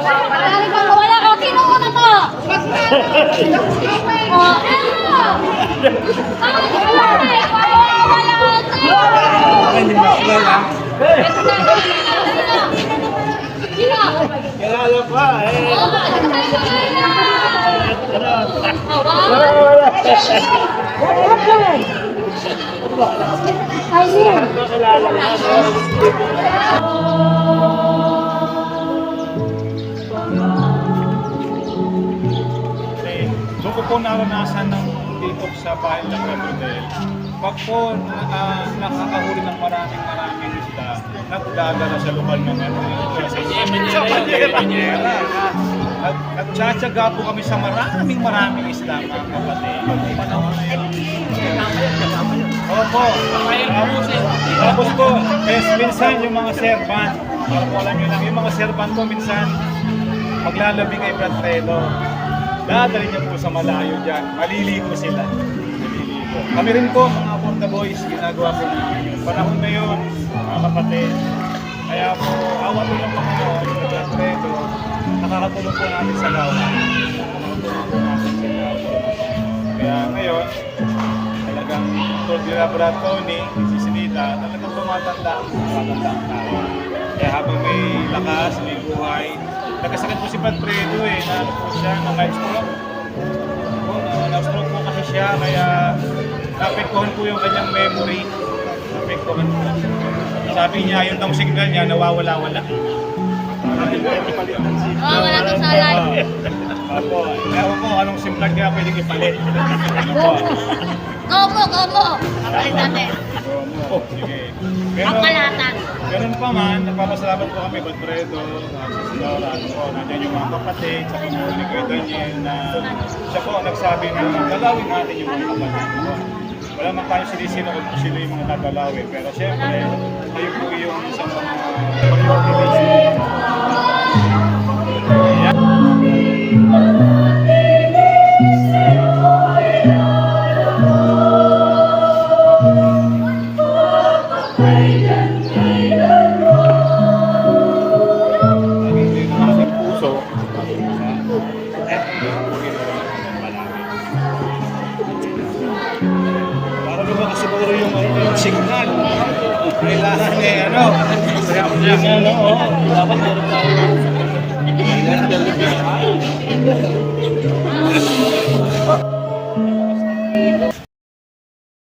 Wala ko, sino muna to? Kilala pa eh. Doon ko po naranasan ng dito sa bahay ng Gabriel. Pag po nakakahuli ng maraming isda, nagdadala sa lokal ng sa Banyera. Nagtsatsaga po kami sa maraming isda, mga kapatid. Panahon na yun. Opo. Tapos po, minsan yung mga servant, para po alam nyo lang, yung mga servant po minsan, maglalabing kay Brad Fredo. Dadali niya po sa malayo dyan. Maliligo sila. Maliligo. Kami rin po, mga Porta Boys, ginagawa po namin. Panahon na yun, mga kapatid. Kaya po, awa po ng Panginoon, yung Brad Fredo, nakakatulong po namin sa gawa. Kaya ngayon, talagang told nila Brad Tony, si Sinita, talagang tumatanda ang tao. Kaya habang may lakas, may buhay, nagkasakit po si Brad Fredo eh, na ano po siya, na life stroke. Na-stroke po kasi siya, kaya napektuhan po yung kanyang memory. Napektuhan po. Sabi niya, yung tang signal niya, nawawala-wala. Wala daw sa live. Opo, ewan ko anong SIM card kaya pwedeng ipalit. Opo. Gomo. Kapalit natin. Oh, sige. Ang kalatan. Ganun pa man, nagpapasalamat po kami, Badfredo, sa Sinora, nandiyan yung mga kapatid, sa pamuli kay Daniel, na siya po nagsabi na galawin natin yung mga kapatid. Wala man tayo sinisino kung sino yung mga tagalawin, pero siyempre, kayo po yung isang mga priority. Para lumaki siguro yung signal. Kailangan eh, dapat meron tayo.